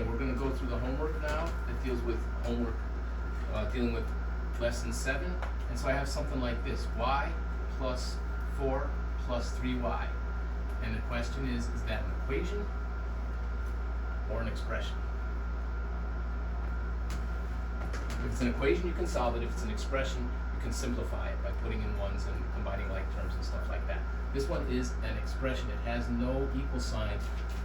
Okay, we're going to go through the homework now. It deals with homework, dealing with lesson 7. And so I have something like this: y plus 4 plus 3y. And the question is that an equation or an expression? If it's an equation, you can solve it. If it's an expression, you can simplify it by putting in ones and combining like terms and stuff like that. This one is an expression. It has no equal sign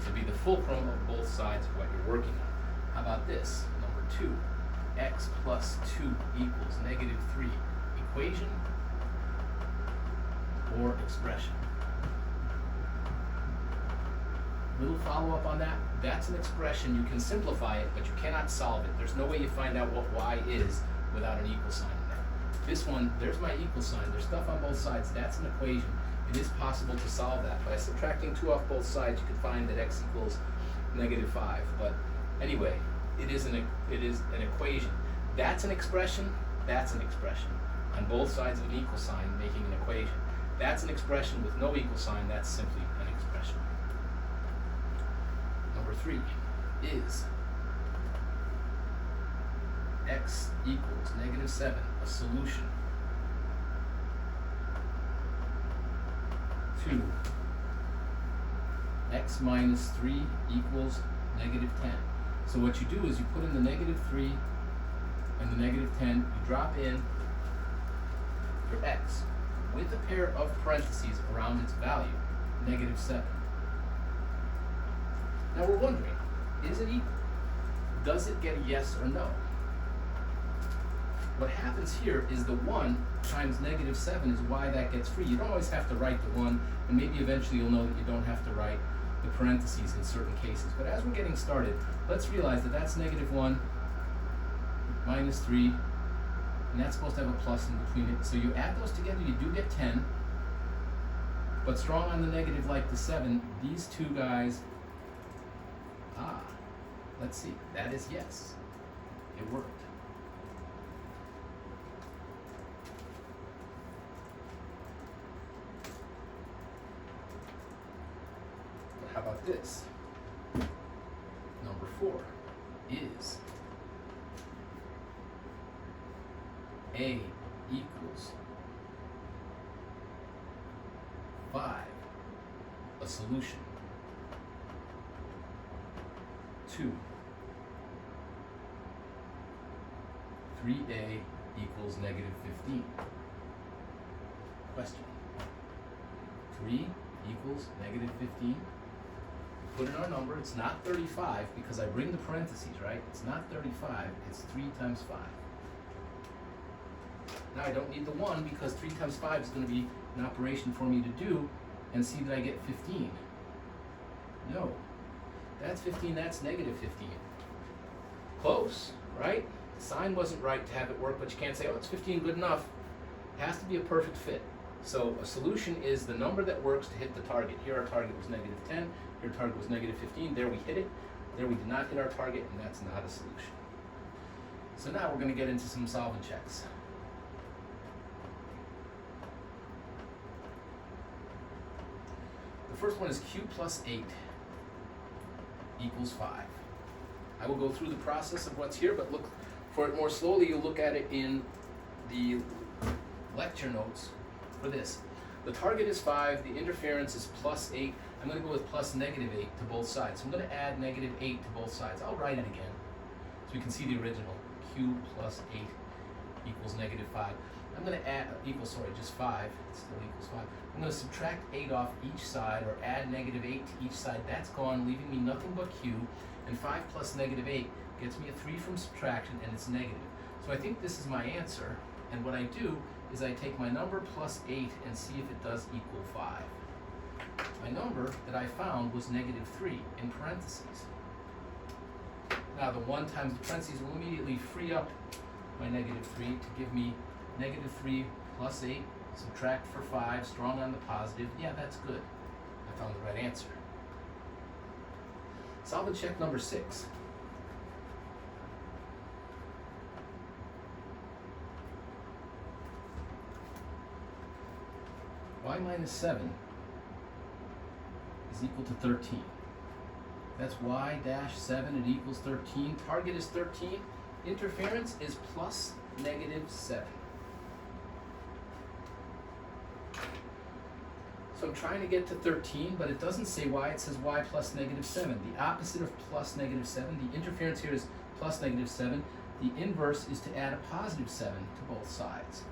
to be the fulcrum of both sides of what you're working on. How about this? Number 2, x plus 2 equals negative 3. Equation or expression? Little follow-up on that. That's an expression. You can simplify it, but you cannot solve it. There's no way you find out what y is without an equal sign in there. This one, there's my equal sign. There's stuff on both sides. That's an equation. It is possible to solve that. By subtracting 2 off both sides, you can find that x equals negative 5. But anyway, it is an equation. That's an expression. That's an expression. On both sides of an equal sign, making an equation. That's an expression with no equal sign. That's simply an expression. Number 3 is x equals negative 7, a solution to x minus 3 equals negative 10. So what you do is you put in the negative 3 and the negative 10, you drop in your x with a pair of parentheses around its value, negative 7. Now we're wondering, is it equal? Does it get a yes or no? What happens here is the 1 times negative 7 is why that gets free. You don't always have to write the 1, and maybe eventually you'll know that you don't have to write the parentheses in certain cases. But as we're getting started, let's realize that that's negative 1 minus 3, and that's supposed to have a plus in between it. So you add those together, you do get 10, but strong on the negative like the 7, these two guys, let's see, that is yes, it worked. But how about this? Number 4 is a equals 5, a solution to 3a equals negative 15. Question. 3 equals negative 15. Put in our number. It's not 35 because I bring the parentheses, right? It's not 35. It's 3 times 5. Now I don't need the 1 because 3 times 5 is going to be an operation for me to do and see that I get 15. No. That's 15, that's negative 15. Close, right? The sign wasn't right to have it work, but you can't say, oh, it's 15, good enough. It has to be a perfect fit. So a solution is the number that works to hit the target. Here our target was negative 10, here our target was negative 15. There we hit it, there we did not hit our target, and that's not a solution. So now we're going to get into some solving checks. The first one is q plus 8 equals 5. I will go through the process of what's here, but look for it more slowly. You'll look at it in the lecture notes for this. The target is 5, the interference is plus 8. I'm going to go with plus negative 8 to both sides. So I'm going to add negative 8 to both sides. I'll write it again so you can see the original. Q plus 8 equals negative 5. I'm going to add, just 5. It still equals 5. I'm going to subtract 8 off each side, or add negative 8 to each side. That's gone, leaving me nothing but Q. And 5 plus negative 8 gets me a 3 from subtraction, and it's negative. So I think this is my answer. And what I do is I take my number plus 8 and see if it does equal 5. My number that I found was negative 3 in parentheses. Now the 1 times the parentheses will immediately free up my negative 3 to give me negative 3 plus 8, subtract for 5, strong on the positive. Yeah, that's good. I found the right answer. Solve and check number 6. Y minus 7 is equal to 13. That's y dash 7, it equals 13. Target is 13. Interference is plus negative 7. So I'm trying to get to 13, but it doesn't say y, it says y plus negative 7. The opposite of plus negative 7, the interference here is plus negative 7. The inverse is to add a positive 7 to both sides.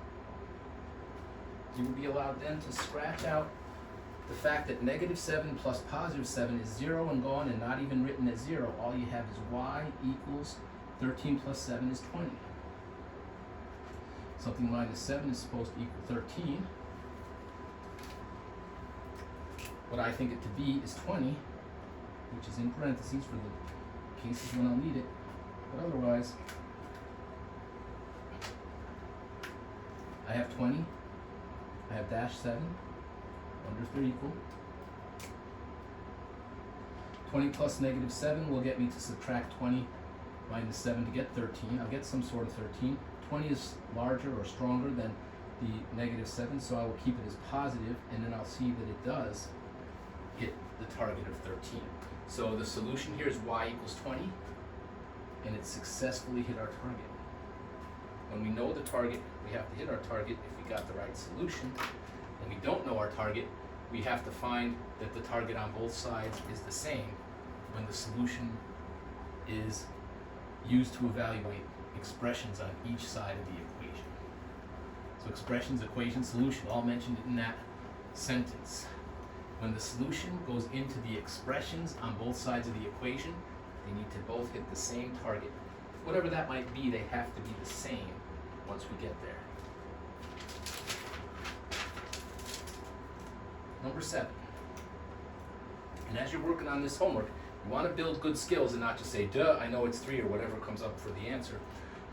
You will be allowed then to scratch out the fact that negative 7 plus positive 7 is 0 and gone and not even written as 0. All you have is y equals 13 plus 7 is 20. Something minus 7 is supposed to equal 13. What I think it to be is 20, which is in parentheses for the cases when I'll need it. But otherwise, I have 20, I have dash 7, wonder if they're equal. 20 plus negative 7 will get me to subtract 20 minus 7 to get 13. I'll get some sort of 13. 20 is larger or stronger than the negative 7, so I will keep it as positive, and then I'll see that it does hit the target of 13. So the solution here is y equals 20, and it successfully hit our target. When we know the target, we have to hit our target if we got the right solution. When we don't know our target, we have to find that the target on both sides is the same when the solution is used to evaluate expressions on each side of the equation. So expressions, equation, solution, all mentioned in that sentence. When the solution goes into the expressions on both sides of the equation, they need to both hit the same target. Whatever that might be, they have to be the same once we get there. Number 7. And as you're working on this homework, you want to build good skills and not just say, duh, I know it's 3 or whatever comes up for the answer.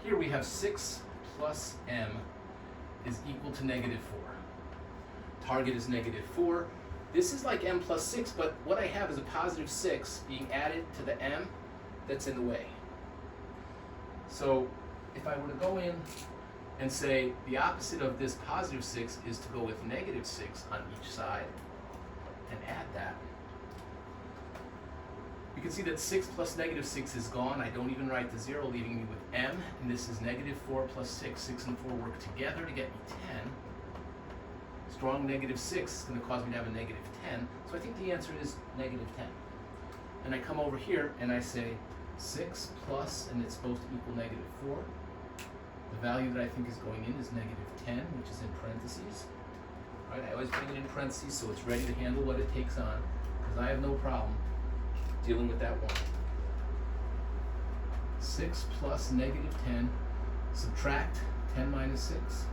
Here we have 6 plus m is equal to negative 4. Target is negative 4. This is like m plus 6, but what I have is a positive 6 being added to the m that's in the way. So if I were to go in and say the opposite of this positive 6 is to go with negative 6 on each side and add that, you can see that 6 plus negative 6 is gone. I don't even write the 0, leaving me with m, and this is negative 4 plus 6. 6 and 4 work together to get me 10. Strong negative 6 is going to cause me to have a negative 10, so I think the answer is negative 10. And I come over here and I say 6 plus, and it's supposed to equal negative 4. The value that I think is going in is negative 10, which is in parentheses. Right? I always bring it in parentheses so it's ready to handle what it takes on, because I have no problem dealing with that 1. 6 plus negative 10, subtract 10 minus 6,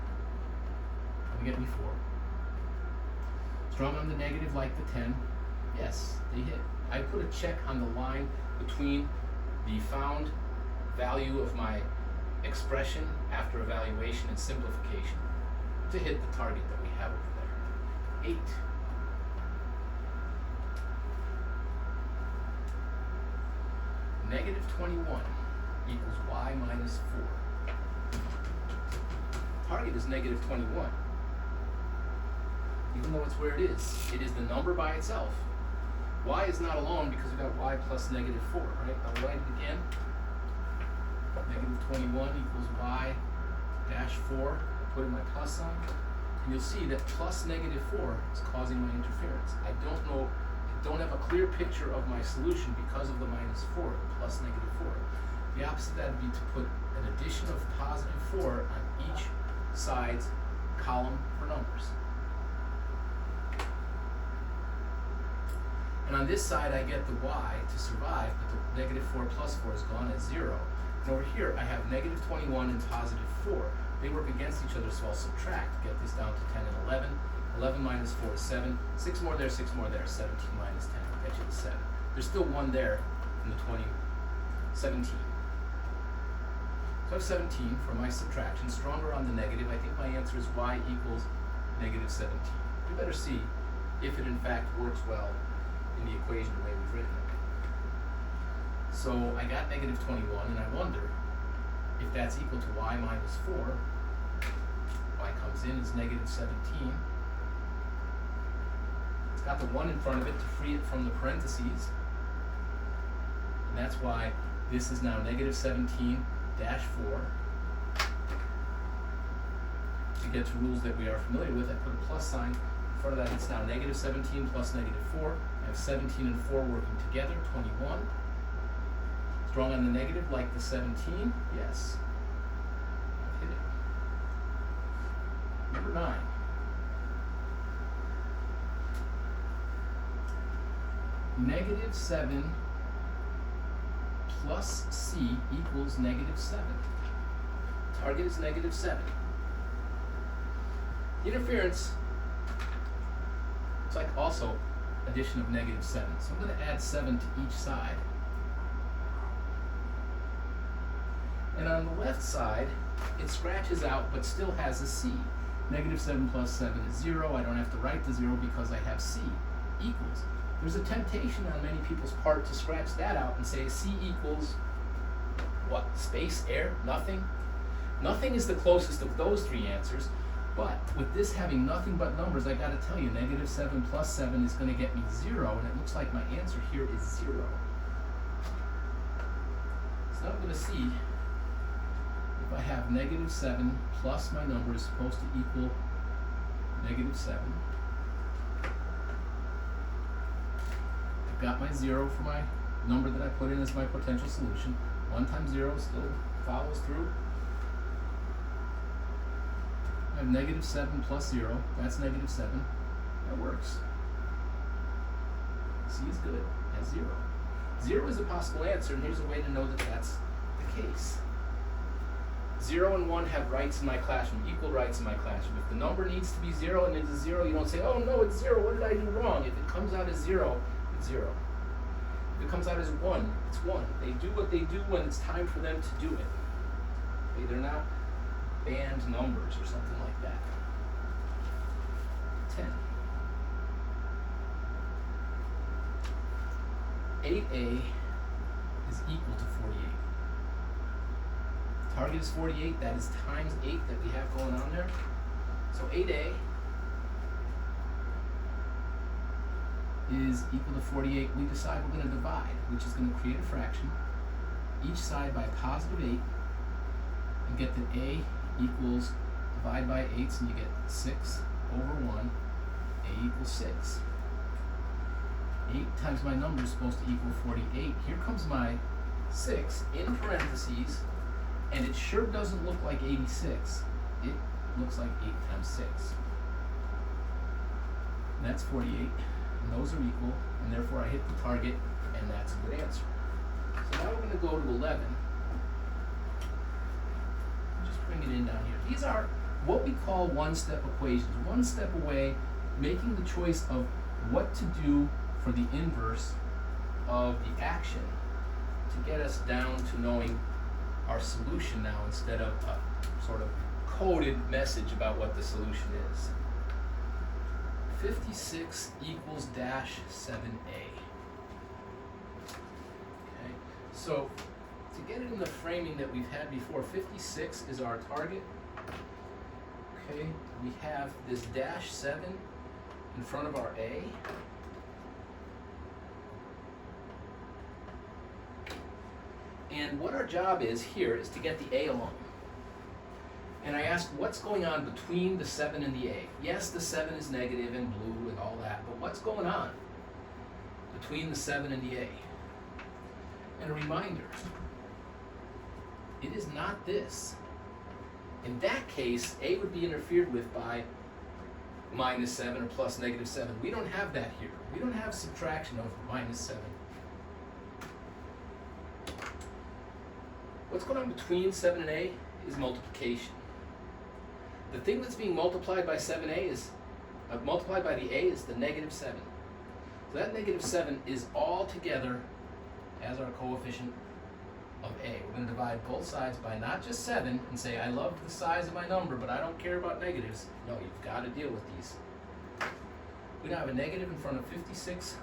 and get me 4. Strong on the negative like the 10, yes, they hit. I put a check on the line between the found value of my expression after evaluation and simplification to hit the target that we have over there. 8. Negative 21 equals y minus 4. Target is negative 21. Even though it's where it is the number by itself. Y is not alone because we've got y plus negative 4, right? I'll write it again. Negative 21 equals y dash 4. I put in my plus sign. And you'll see that plus negative 4 is causing my interference. I don't have a clear picture of my solution because of the minus 4, the plus negative 4. The opposite of that would be to put an addition of positive 4 on each side's column for numbers. And on this side, I get the y to survive, but the negative 4 plus 4 is gone at 0. And over here, I have negative 21 and positive 4. They work against each other, so I'll subtract, get this down to 10 and 11. 11 minus 4 is 7. 6 more there, 6 more there. 17 minus 10 will get you to 7. There's still 1 there in the 20, 17. So I have 17 for my subtraction. Stronger on the negative. I think my answer is y equals negative 17. We better see if it in fact works well in the equation the way we've written it. So I got negative 21, and I wonder if that's equal to y minus 4. Y comes in as negative 17. It's got the 1 in front of it to free it from the parentheses. that's why this is now negative 17 dash 4. To get to rules that we are familiar with, I put a plus sign in front of that. It's now negative 17 plus negative 4. I have 17 and 4 working together, 21. Strong on the negative like the 17? Yes. I've hit it. Number 9. Negative 7 plus C equals negative 7. Target is negative 7. Interference, it's like also addition of negative 7. So I'm going to add 7 to each side. And on the left side, it scratches out but still has a C. Negative 7 plus 7 is 0. I don't have to write the 0 because I have C equals. There's a temptation on many people's part to scratch that out and say C equals what? Space, air, nothing? Nothing is the closest of those three answers. But with this having nothing but numbers, I gotta tell you, negative 7 plus 7 is gonna get me 0, and it looks like my answer here is 0. So now I'm gonna see if I have negative 7 plus my number is supposed to equal negative 7. I've got my 0 for my number that I put in as my potential solution. 1 times 0 still follows through. I have negative 7 plus 0. That's negative 7. That works. C is good. That's 0. 0 is a possible answer, and here's a way to know that that's the case. 0 and 1 have rights in my classroom, equal rights in my classroom. If the number needs to be 0 and it is 0, you don't say, oh no, it's 0. What did I do wrong? If it comes out as 0, it's 0. If it comes out as 1, it's 1. They do what they do when it's time for them to do it. Okay, they're not banned numbers or something like that. 10. 8a is equal to 48. Target is 48, that is times 8 that we have going on there. So 8a is equal to 48. We decide we're going to divide, which is going to create a fraction, each side by positive 8, and get that a equals, divide by 8s, and you get 6 over 1, a equals 6. 8 times my number is supposed to equal 48. Here comes my 6 in parentheses, and it sure doesn't look like 86. It looks like 8 times 6. And that's 48, and those are equal, and therefore I hit the target, and that's a good answer. So now we're going to go to 11. Just bring it in down here. These are what we call one-step equations. One step away, making the choice of what to do for the inverse of the action to get us down to knowing our solution now instead of a sort of coded message about what the solution is. 56 equals dash 7a. Okay, so to get it in the framing that we've had before, 56 is our target. Okay, we have this dash 7 in front of our a. And what our job is here is to get the a along. And I asked, what's going on between the 7 and the a? Yes, the 7 is negative and blue and all that, but what's going on between the 7 and the a? And a reminder, it is not this. In that case, a would be interfered with by minus 7 or plus negative 7. We don't have that here. We don't have subtraction of minus 7. What's going on between 7 and a is multiplication. The thing that's being multiplied by 7a is, multiplied by the a is the negative 7. So that negative 7 is all together as our coefficient of a. We're going to divide both sides by not just 7 and say, I love the size of my number, but I don't care about negatives. No, you've got to deal with these. We now have a negative in front of 56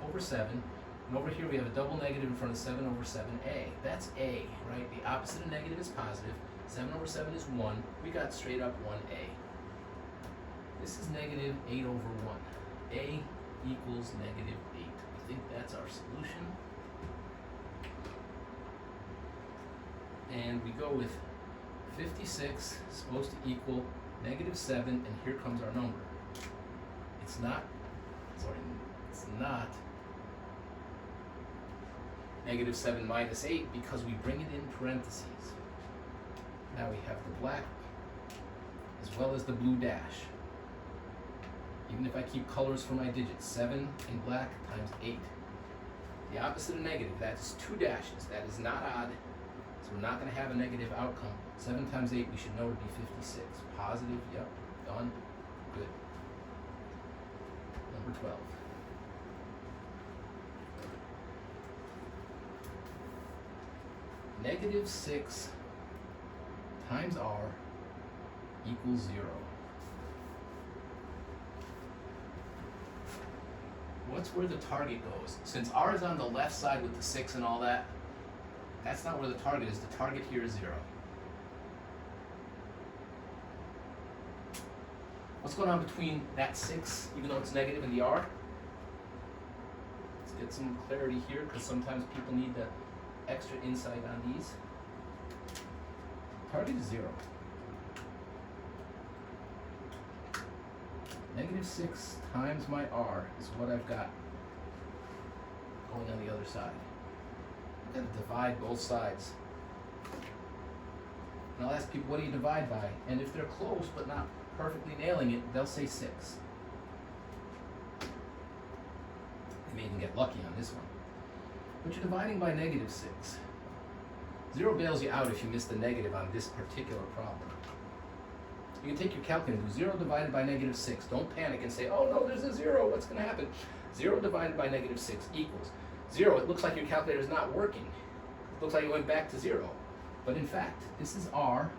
over 7. And over here we have a double negative in front of 7 over 7a. That's a, right? The opposite of negative is positive. 7 over 7 is 1. We got straight up 1a. This is negative 8 over 1. A equals negative 8. I think that's our solution. and we go with 56 supposed to equal -7, and here comes our number. It's not -7 minus 8 because we bring it in parentheses. Now we have the black as well as the blue dash. Even if I keep colors for my digits, 7 in black times 8. The opposite of negative, that's 2 dashes. That is not odd, so we're not going to have a negative outcome. 7 times 8, we should know to be 56. Positive, yep, done, good. Number 12. -6 times r equals 0. What's where the target goes? Since r is on the left side with the 6 and all that, that's not where the target is. The target here is 0. What's going on between that 6, even though it's negative, and the r? Let's get some clarity here, because sometimes people need the extra insight on these. Target is 0. -6 times my r is what I've got going on the other side. I've got to divide both sides. And I'll ask people, what do you divide by? And if they're close but not perfectly nailing it, they'll say 6. They may even get lucky on this one. But you're dividing by -6. 0 bails you out if you miss the negative on this particular problem. You can take your calculator and do 0 divided by -6. Don't panic and say, oh no, there's a 0, what's going to happen? 0 divided by -6 equals 0. It looks like your calculator is not working. It looks like it went back to 0. But in fact, this is r,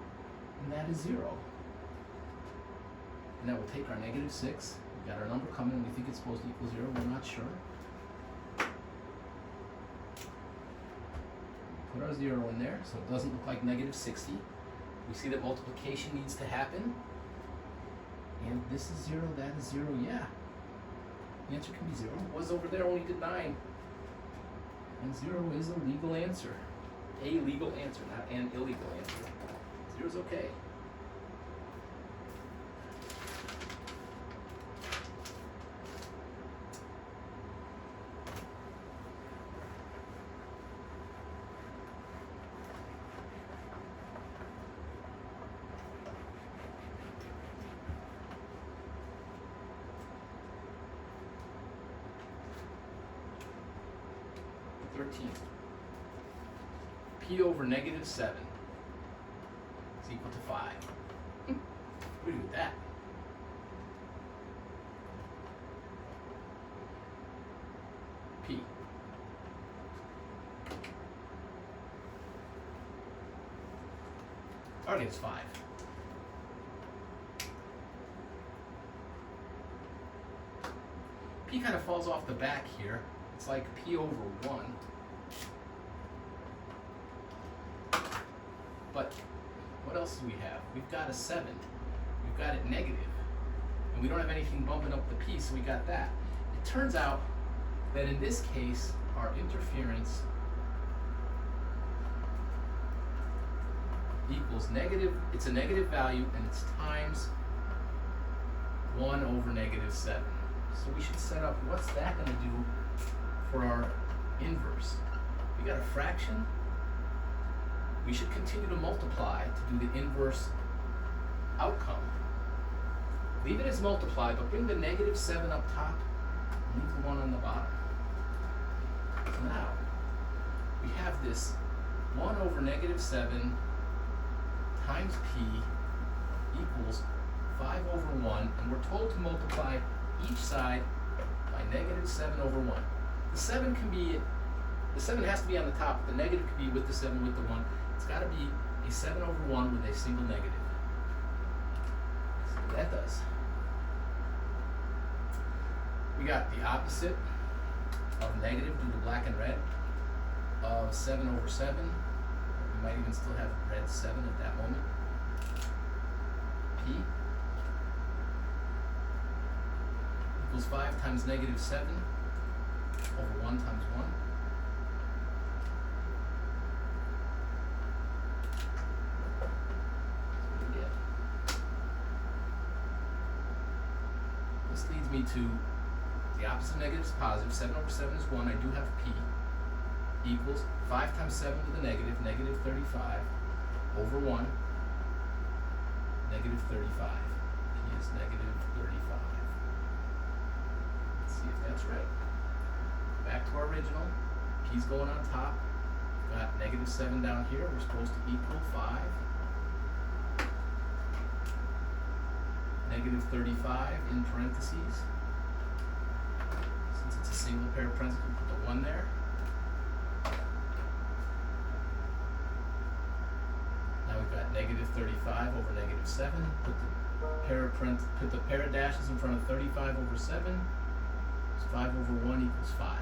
and that is 0. And now we'll take our -6. We've got our number coming, and we think it's supposed to equal 0. We're not sure. Put our 0 in there, so it doesn't look like -60. We see that multiplication needs to happen. And this is 0, that is 0, yeah. The answer can be 0. It was over there, only did 9. And 0 is a legal answer. A legal answer, not an illegal answer. 0 is okay. P over -7 is equal to 5. What do we do with that? P. Target is 5. P kind of falls off the back here. It's like P over 1. But what else do we have? We've got a 7. We've got it negative. And we don't have anything bumping up the P, so we got that. It turns out that in this case, our interference equals negative, it's a negative value, and it's times 1 over -7. So we should set up, what's that going to do for our inverse? We got a fraction. We should continue to multiply to do the inverse outcome. Leave it as multiply, but bring the -7 up top and leave the 1 on the bottom. So now, we have this 1 over -7 times P equals 5 over 1, and we're told to multiply each side by -7 over 1. The 7 can be, the 7 has to be on the top, the negative can be with the 7 with the 1. It's got to be a 7 over 1 with a single negative. So that does. We got the opposite of negative due to black and red of 7 over 7. We might even still have red 7 at that moment. P equals 5 times -7 over 1 times 1. leads me to the opposite of negative is positive. 7 over 7 is 1. I do have p equals 5 times 7 to the negative, negative 35 over 1, negative 35. P is negative 35. Let's see if that's right. Back to our original. P's going on top. Got negative 7 down here. We're supposed to equal 5. Negative 35 in parentheses. Since it's a single pair of parentheses, we put the 1 there. Now we've got negative 35 over negative 7. Put the pair of dashes in front of 35 over 7. So 5 over 1 equals 5.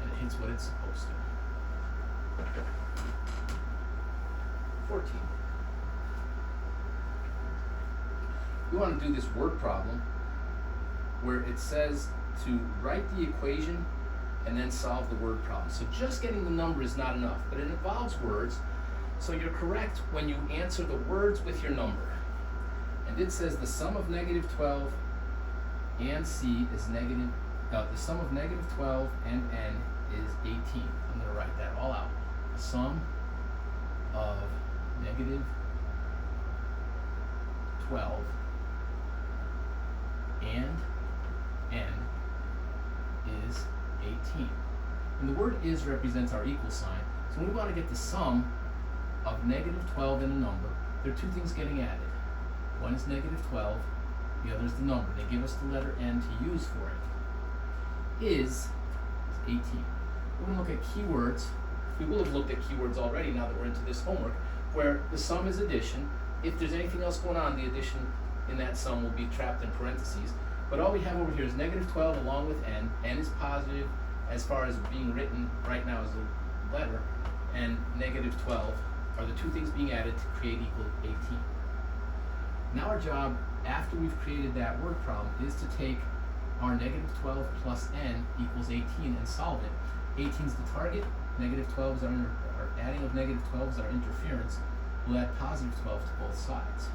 And it hits what it's supposed to. 14. We want to do this word problem where it says to write the equation and then solve the word problem. So just getting the number is not enough, but it involves words. So you're correct when you answer the words with your number. And it says the sum of negative 12 and c is negative, the sum of negative 12 and n is 18. I'm going to write that all out. The sum of negative 12 and n is 18. And the word is represents our equal sign. So when we want to get the sum of negative 12 and a number, there are two things getting added. One is negative 12, the other is the number. They give us the letter n to use for it. Is 18. We're going to look at keywords. We will have looked at keywords already now that we're into this homework, where the sum is addition. If there's anything else going on, the addition in that sum will be trapped in parentheses. But all we have over here is negative 12 along with n. N is positive as far as being written right now as a letter, and negative 12 are the two things being added to create equal 18. Now our job, after we've created that word problem, is to take our negative 12 plus n equals 18 and solve it. 18 is the target, negative 12 is our adding of negative 12 is our interference. We'll add positive 12 to both sides.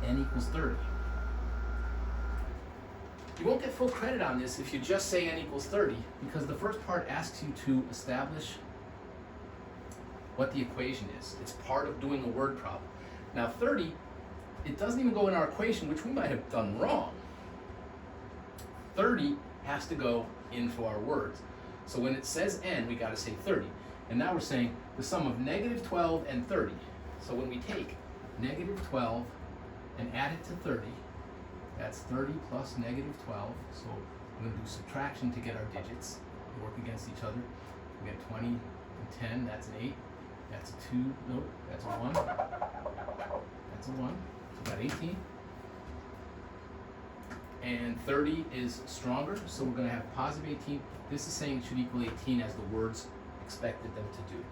N equals 30. You won't get full credit on this if you just say n equals 30, because the first part asks you to establish what the equation is. It's part of doing a word problem. Now 30, it doesn't even go in our equation, which we might have done wrong. 30 has to go into our words. So when it says n, we got to say 30. And now we're saying the sum of negative 12 and 30. So when we take negative 12 and add it to 30, that's 30 plus negative 12. So we're going to do subtraction to get our digits. They work against each other. We get 20 and 10, that's an 8. That's a 2, nope, that's a 1. That's a 1. So we got 18. And 30 is stronger, so we're going to have positive 18. This is saying it should equal 18 as the words expected them to do.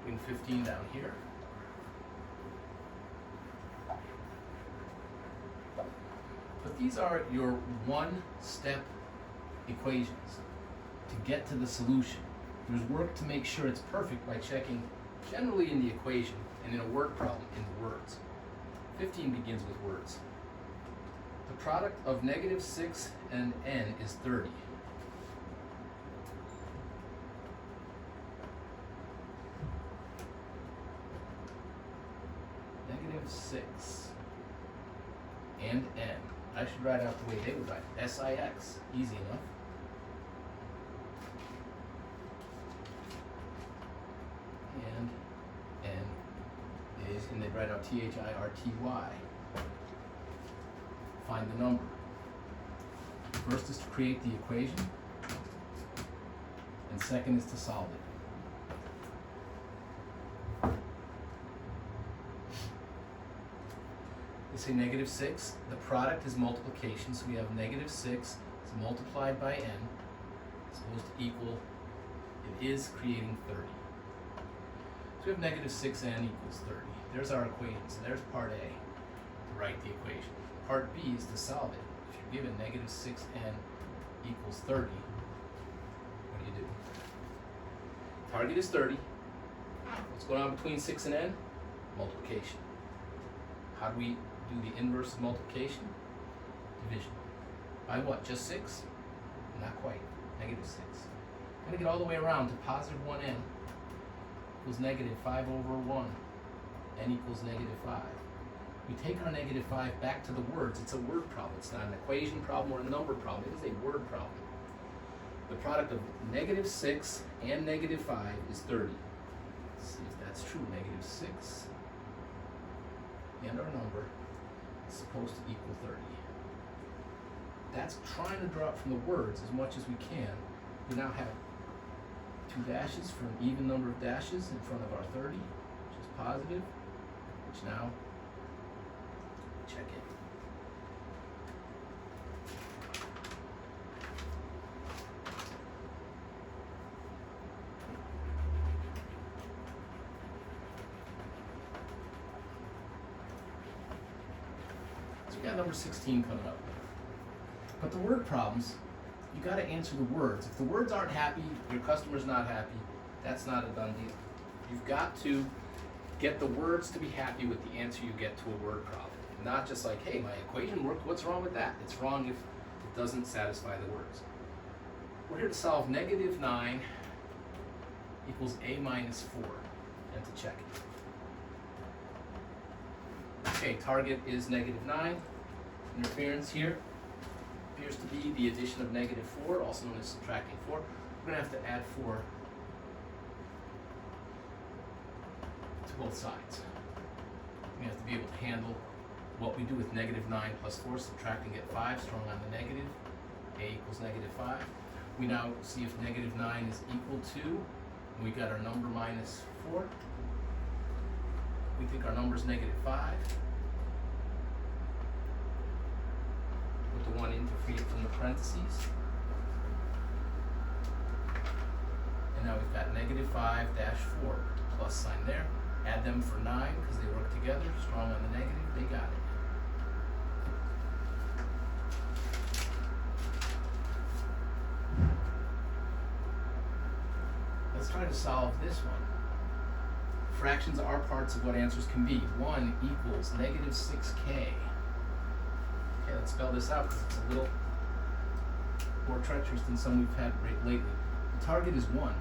Bring 15 down here. But these are your one-step equations to get to the solution. There's work to make sure it's perfect by checking generally in the equation and in a word problem in the words. 15 begins with words. The product of negative 6 and n is 30. Negative 6 and n. I should write out the way they would write it. SIX. Easy enough. And n is, and they write out THIRTY. Find the number. First is to create the equation, and second is to solve it. They say negative 6, the product is multiplication, so we have negative 6 is multiplied by n, it's supposed to equal, it is creating 30. So we have negative 6n equals 30. There's our equation, so there's part A, to write the equation. Part B is to solve it. If you're given negative 6n equals 30, what do? Target is 30. What's going on between 6 and n? Multiplication. How do we do the inverse of multiplication? Division. By what? Just 6? Not quite. Negative 6. I'm going to get all the way around to positive 1n equals negative 5 over 1. N equals negative 5. We take our negative 5 back to the words. It's a word problem. It's not an equation problem or a number problem. It is a word problem. The product of negative 6 and negative 5 is 30. Let's see if that's true. Negative 6 and our number is supposed to equal 30. That's trying to draw it from the words as much as we can. We now have 2 dashes for an even number of dashes in front of our 30, which is positive, which now check in. So we got number 16 coming up. But the word problems, you got to answer the words. If the words aren't happy, your customer's not happy, that's not a done deal. You've got to get the words to be happy with the answer you get to a word problem. Not just like, hey, my equation worked, what's wrong with that? It's wrong if it doesn't satisfy the words. We're here to solve negative 9 equals a minus 4, and to check it. Okay, target is negative 9. Interference here appears to be the addition of negative 4, also known as subtracting 4. We're going to have to add 4 to both sides. We have to be able to handle what we do with negative 9 plus 4, subtracting at 5, strong on the negative. A equals negative 5. We now see if negative 9 is equal to, we got our number minus 4. We think our number is negative 5. Put the 1 in to free it from the parentheses. And now we've got negative 5 dash 4, plus sign there. Add them for 9 because they work together, strong on the negative, they got it. Let's try to solve this one. Fractions are parts of what answers can be. 1 equals negative 6k. Okay, let's spell this out because it's a little more treacherous than some we've had lately. The target is 1.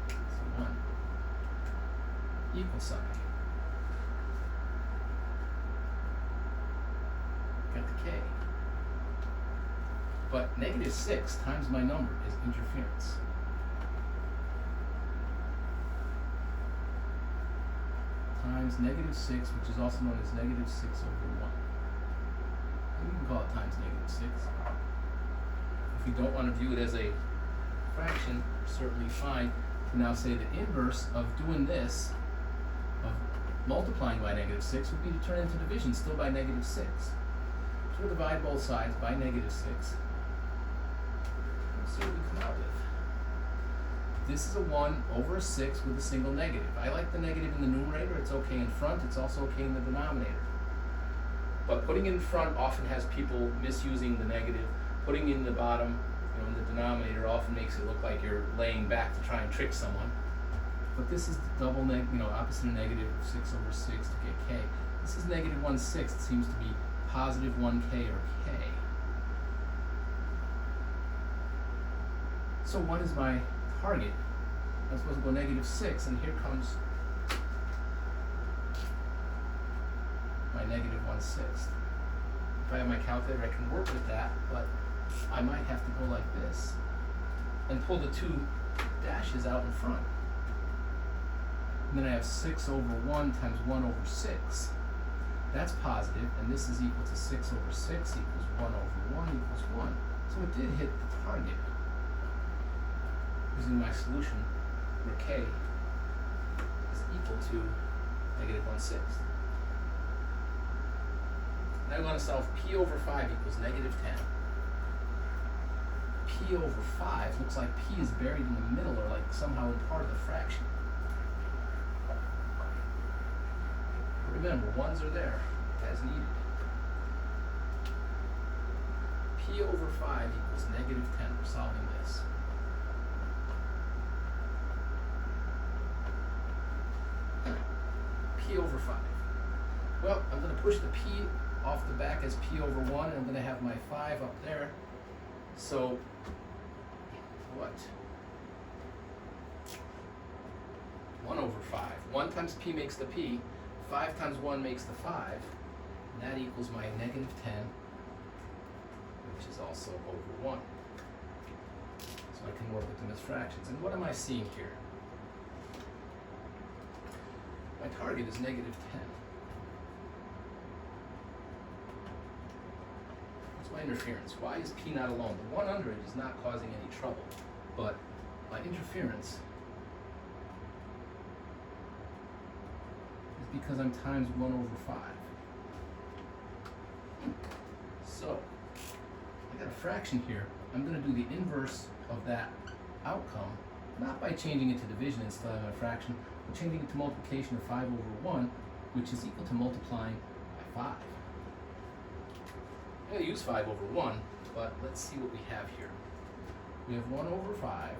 So 1 equals sign. Got the k. But negative 6 times my number is interference. Times negative 6, which is also known as negative 6 over 1. And we can call it times negative 6. If we don't want to view it as a fraction, certainly fine. We now say the inverse of doing this, of multiplying by negative 6, would be to turn into division, still by negative 6. So we'll divide both sides by negative 6. Let's see what we come out with. This is a 1 over a 6 with a single negative. I like the negative in the numerator. It's okay in front. It's also okay in the denominator. But putting in front often has people misusing the negative. Putting in the bottom, in the denominator often makes it look like you're laying back to try and trick someone. But this is the double opposite of negative 6 over 6 to get k. This is negative 1/6. It seems to be positive 1k or k. So what is my target? I'm supposed to go negative 6, and here comes my negative 1/6. If I have my calculator, I can work with that, but I might have to go like this and pull the 2 dashes out in front. And then I have 6 over 1 times 1 over 6. That's positive, and this is equal to 6 over 6 equals 1 over 1 equals 1. So it did hit the target using my solution where k is equal to negative 1/6. Now I want to solve p over 5 equals negative 10. P over 5 looks like p is buried in the middle or like somehow in part of the fraction. Remember, 1s are there as needed. P over 5 equals negative 10. We're solving this. p over 5. Well, I'm going to push the p off the back as p over 1, and I'm going to have my 5 up there. So, what? 1 over 5. 1 times p makes the p. 5 times 1 makes the 5. And that equals my negative 10, which is also over 1. So I can work with them as fractions. And what am I seeing here? My target is negative 10. What's my interference? Why is p not alone? The 1 under it is not causing any trouble, but my interference is because I'm times 1 over 5. So, I got a fraction here. I'm going to do the inverse of that outcome, not by changing it to division instead of a fraction, but changing it to multiplication of 5 over 1, which is equal to multiplying by 5. I'm going to use 5 over 1, but let's see what we have here. We have 1 over 5,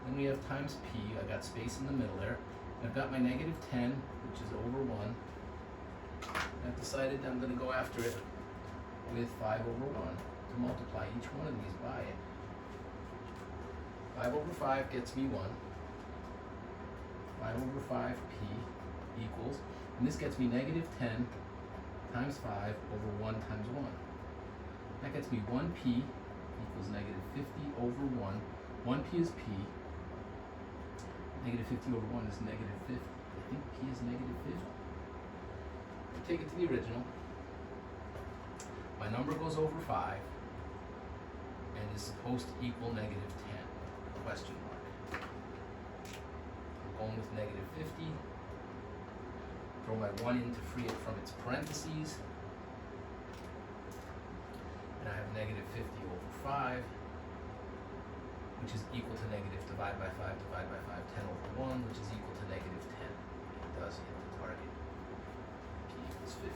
then we have times p, I got space in the middle there. I've got my negative 10, which is over 1. I've decided I'm going to go after it with 5 over 1 to multiply each one of these by it. 5 over 5 gets me 1. 5 over 5p equals, and this gets me negative 10 times 5 over 1 times 1. That gets me 1p equals negative 50 over 1. 1p is p. Negative 50 over 1 is negative 50. I think p is negative 50. Take it to the original. My number goes over 5 and is supposed to equal negative 10, question mark. I'm going with negative 50. Throw my 1 in to free it from its parentheses. And I have negative 50 over 5, which is equal to negative divide by 5, 10 over 1, which is equal to negative 10. It does hit the target. P equals 50.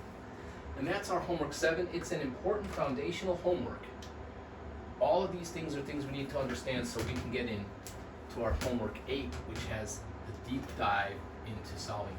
And that's our homework 7. It's an important foundational homework. All of these things are things we need to understand so we can get in to our homework 8, which has the deep dive into solving